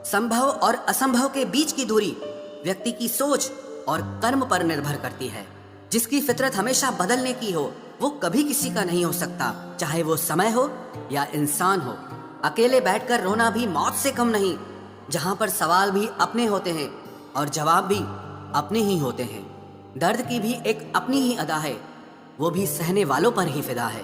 संभव और असंभव के बीच की दूरी व्यक्ति की सोच और कर्म पर निर्भर करती है। जिसकी फितरत हमेशा बदलने की हो वो कभी किसी का नहीं हो सकता, चाहे वो समय हो या इंसान हो। अकेले बैठकर रोना भी मौत से कम नहीं, जहां पर सवाल भी अपने होते हैं और जवाब भी अपने ही होते हैं। दर्द की भी एक अपनी ही अदा है, वो भी सहने वालों पर ही फिदा है।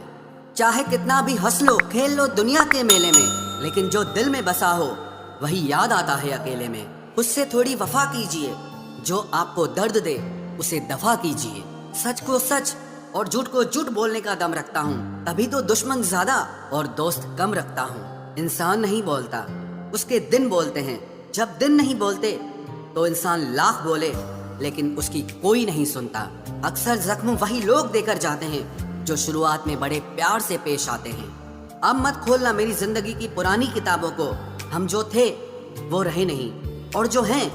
चाहे कितना भी हंस लो खेल लो दुनिया के मेले में, लेकिन जो दिल में बसा हो वही याद आता है अकेले में। उससे थोड़ी वफा कीजिए, जो आपको दर्द दे उसे दफा कीजिए। सच को सच और झूठ को झूठ बोलने का दम रखता हूँ, तभी तो दुश्मन ज्यादा और दोस्त कम रखता हूँ। इंसान नहीं बोलता, उसके दिन बोलते हैं। जब दिन नहीं बोलते तो इंसान लाख बोले लेकिन उसकी कोई नहीं सुनता। अक्सर जख्म वही लोग देकर जाते हैं जो शुरुआत में बड़े प्यार से पेश आते हैं। अब मत खोलना मेरी जिंदगी की पुरानी किताबों को, हम जो थे वो रहे नहीं और जो हैं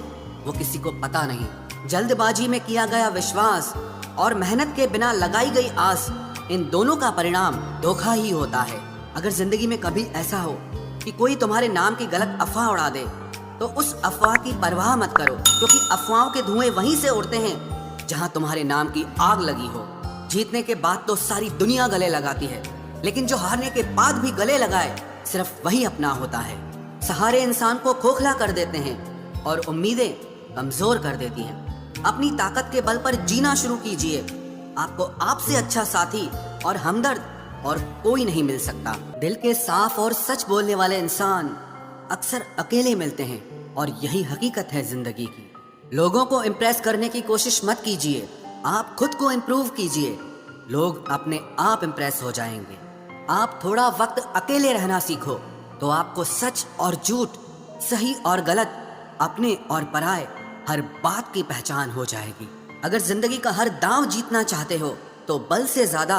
वो किसी को पता नहीं। जल्दबाजी में किया गया विश्वास और मेहनत के बिना लगाई गई आस, इन दोनों का परिणाम धोखा ही होता है। अगर जिंदगी में कभी ऐसा हो कि कोई तुम्हारे नाम की गलत अफवाह उड़ा दे तो उस अफवाह की परवाह मत करो, क्योंकि अफवाहों के धुएं वहीं से उड़ते हैं जहां तुम्हारे नाम की आग लगी हो। जीतने के बाद तो सारी दुनिया गले लगाती है, लेकिन जो हारने के बाद भी गले लगाए सिर्फ वही अपना होता है। सहारे इंसान को खोखला कर देते हैं और उम्मीदें कमजोर कर देती हैं। अपनी ताकत के बल पर जीना शुरू कीजिए। आपको आपसे अच्छा साथी और हमदर्द और कोई नहीं मिल सकता। दिल के साफ और सच बोलने वाले इंसान अक्सर अकेले मिलते हैं और यही हकीकत है जिंदगी की। लोगों को इम्प्रेस करने की कोशिश मत कीजिए, आप खुद को इम्प्रूव कीजिए। लोग अपने आप इम्प्रेस हो जाएंगे। आप थोड़ा वक्त अकेले रहना सीखो तो आपको सच और झूठ, सही और गलत, अपने और पराये हर बात की पहचान हो जाएगी। अगर जिंदगी का हर दांव जीतना चाहते हो तो बल से ज्यादा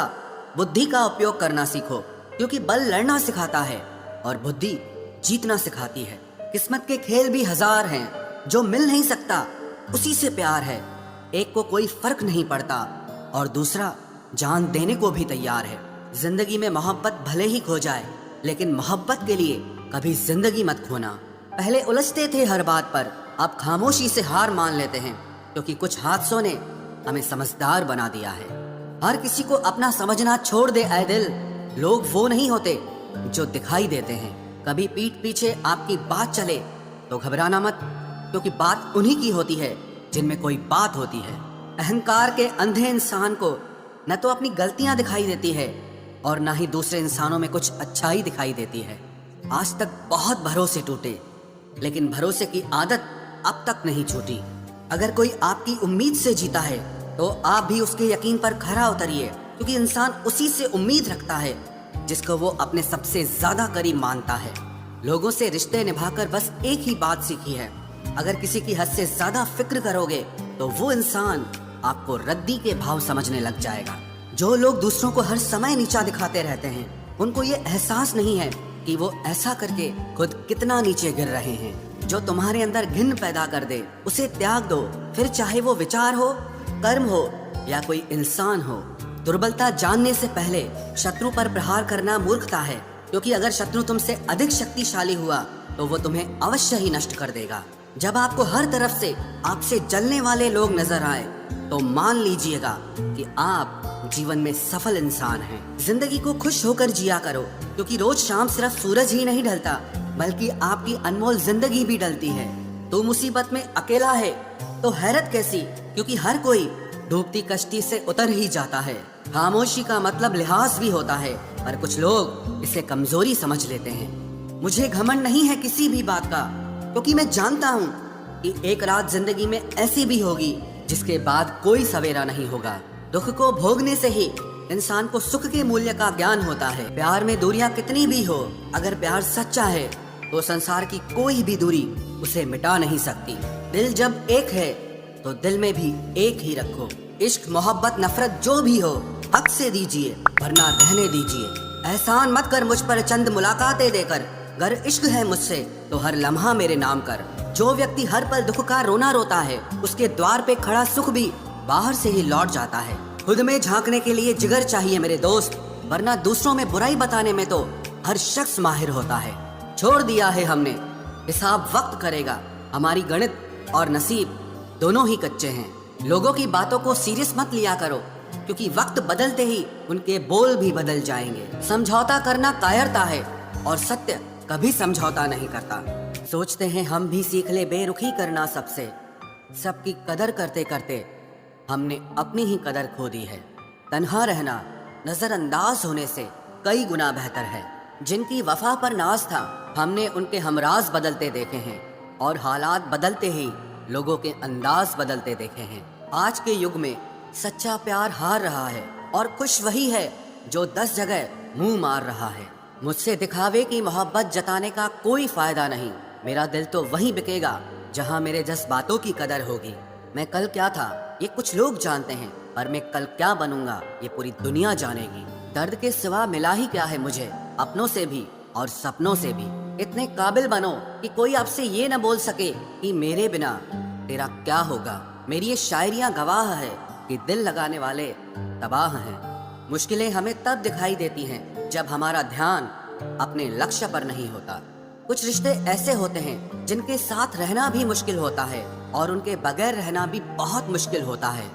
बुद्धि का उपयोग करना सीखो, क्योंकि बल लड़ना सिखाता है और बुद्धि जीतना सिखाती है। किस्मत के खेल भी हजार हैं, जो मिल नहीं सकता उसी से प्यार है। एक को कोई फर्क नहीं पड़ता और दूसरा जान देने को भी तैयार है। जिंदगी में मोहब्बत भले ही खो जाए, लेकिन मोहब्बत के लिए कभी जिंदगी मत खोना। पहले उलझते थे हर बात पर, अब खामोशी से हार मान लेते हैं, क्योंकि कुछ हादसों ने हमें समझदार बना दिया है। हर किसी को अपना समझना छोड़ दे ऐ दिल, लोग वो नहीं होते जो दिखाई देते हैं। कभी पीठ पीछे आपकी बात चले तो घबराना मत, क्योंकि बात उन्हीं की होती है जिनमें कोई बात होती है। अहंकार के अंधे इंसान को न तो अपनी गलतियां दिखाई देती है और न ही दूसरे इंसानों में कुछ अच्छाई दिखाई देती है। आज तक बहुत भरोसे टूटे, लेकिन भरोसे की आदत अब तक नहीं छूटी। अगर कोई आपकी उम्मीद से जीता है तो आप भी उसके यकीन पर खरा उतरिए, क्योंकि इंसान उसी से उम्मीद रखता है जिसको वो अपने सबसे ज्यादा करीब मानता है। लोगों से रिश्ते निभाकर बस एक ही बात सीखी है, अगर किसी की हद से ज्यादा फिक्र करोगे तो वो इंसान आपको रद्दी के भाव समझने लग जाएगा। जो लोग दूसरों को हर समय नीचा दिखाते रहते हैं, उनको ये एहसास नहीं है कि वो ऐसा करके खुद कितना नीचे गिर रहे हैं। जो तुम्हारे अंदर घिन पैदा कर दे उसे त्याग दो, फिर चाहे वो विचार हो, कर्म हो या कोई इंसान हो। दुर्बलता जानने से पहले शत्रु पर प्रहार करना मूर्खता है, क्योंकि अगर शत्रु तुमसे अधिक शक्तिशाली हुआ तो वो तुम्हें अवश्य ही नष्ट कर देगा। जब आपको हर तरफ से आपसे जलने वाले लोग नजर आए तो मान लीजिएगा कि आप जीवन में सफल इंसान हैं। जिंदगी को खुश होकर जिया करो, क्योंकि रोज शाम सिर्फ सूरज ही नहीं ढलता, बल्कि आपकी अनमोल जिंदगी भी ढलती है। तो मुसीबत में अकेला है तो हैरत कैसी, क्योंकि हर कोई डूबती कश्ती से उतर ही जाता है। खामोशी का मतलब लिहाज भी होता है, पर कुछ लोग इसे कमजोरी समझ लेते हैं। मुझे घमंड नहीं है किसी भी बात का, क्योंकि मैं जानता हूँ कि एक रात जिंदगी में ऐसी भी होगी जिसके बाद कोई सवेरा नहीं होगा। दुख को भोगने से ही इंसान को सुख के मूल्य का ज्ञान होता है। प्यार में दूरियां कितनी भी हो, अगर प्यार सच्चा है तो संसार की कोई भी दूरी उसे मिटा नहीं सकती। दिल जब एक है तो दिल में भी एक ही रखो। इश्क मोहब्बत नफरत जो भी हो हक से दीजिए, वरना रहने दीजिए। एहसान मत कर मुझ पर चंद मुलाकातें देकर, अगर इश्क है मुझसे तो हर लम्हा मेरे नाम कर। जो व्यक्ति हर पल दुख का रोना रोता है, उसके द्वार पे खड़ा सुख भी बाहर से ही लौट जाता है। खुद में झांकने के लिए जिगर चाहिए मेरे दोस्त, वरना दूसरों में बुराई बताने में तो हर शख्स माहिर होता है। छोड़ दिया है हमने हिसाब वक्त करेगा। हमारी गणित और नसीब दोनों ही कच्चे हैं। लोगों की बातों को सीरियस मत लिया करो, क्योंकि वक्त बदलते ही उनके बोल भी बदल जाएंगे। समझौता करना कायरता है और सत्य कभी समझौता नहीं करता। सोचते हैं हम भी सीख ले बेरुखी करना सबसे। सबकी कदर करते करते हमने अपनी ही कदर खो दी है। तन्हा रहना नजरअंदाज होने से कई गुना बेहतर है। जिनकी वफा पर नाज था, हमने उनके हमराज बदलते देखे हैं और हालात बदलते ही लोगों के अंदाज बदलते देखे हैं। आज के युग में सच्चा प्यार हार रहा है और खुश वही है जो 10 जगह मुंह मार रहा है। मुझसे दिखावे की मोहब्बत जताने का कोई फायदा नहीं। मेरा दिल तो वहीं बिकेगा जहां मेरे जज्बातों की कदर होगी। मैं कल क्या था ये कुछ लोग जानते हैं, पर मैं कल क्या बनूंगा ये पूरी दुनिया जानेगी। दर्द के सिवा मिला ही क्या है मुझे, अपनों से भी और सपनों से भी। इतने काबिल बनो कि कोई आपसे ये न बोल सके कि मेरे बिना तेरा क्या होगा। मेरी ये शायरियाँ गवाह है कि दिल लगाने वाले तबाह हैं। मुश्किलें हमें तब दिखाई देती हैं जब हमारा ध्यान अपने लक्ष्य पर नहीं होता। कुछ रिश्ते ऐसे होते हैं जिनके साथ रहना भी मुश्किल होता है और उनके बगैर रहना भी बहुत मुश्किल होता है।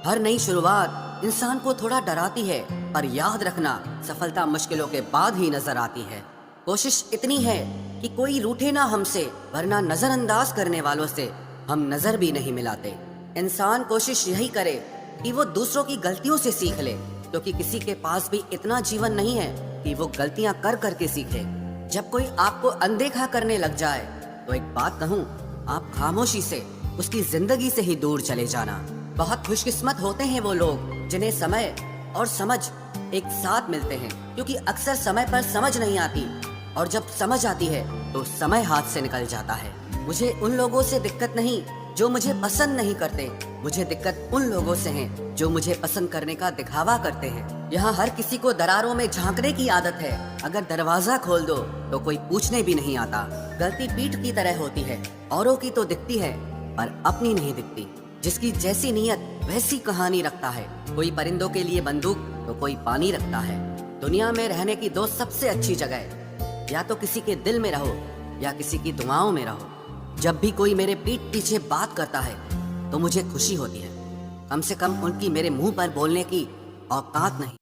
हर नई शुरुआत इंसान को थोड़ा डराती है, पर याद रखना सफलता मुश्किलों के बाद ही नजर आती है। कोशिश इतनी है कि कोई रूठे ना हमसे, वरना नजरअंदाज करने वालों से हम नजर भी नहीं मिलाते। इंसान कोशिश यही करे कि वो दूसरों की गलतियों से सीख ले, क्योंकि किसी के पास भी इतना जीवन नहीं है कि वो गलतियां कर करके सीखे। जब कोई आपको अनदेखा करने लग जाए तो एक बात कहूँ, आप खामोशी से उसकी जिंदगी से ही दूर चले जाना। बहुत खुशकिस्मत होते हैं वो लोग जिन्हें समय और समझ एक साथ मिलते हैं, क्योंकि अक्सर समय पर समझ नहीं आती और जब समझ आती है तो समय हाथ से निकल जाता है। मुझे उन लोगों से दिक्कत नहीं जो मुझे पसंद नहीं करते, मुझे दिक्कत उन लोगों से है जो मुझे पसंद करने का दिखावा करते हैं। यहाँ हर किसी को दरारों में झांकने की आदत है। अगर दरवाजा खोल दो तो कोई पूछने भी नहीं आता। गलती पीठ की तरह होती है, औरों की तो दिखती है पर अपनी नहीं दिखती। जिसकी जैसी नीयत वैसी कहानी रखता है। कोई परिंदों के लिए बंदूक तो कोई पानी रखता है। दुनिया में रहने की दो सबसे अच्छी जगह, या तो किसी के दिल में रहो या किसी की दुआओं में रहो। जब भी कोई मेरे पीठ पीछे बात करता है तो मुझे खुशी होती है। कम से कम उनकी मेरे मुंह पर बोलने की औकात नहीं।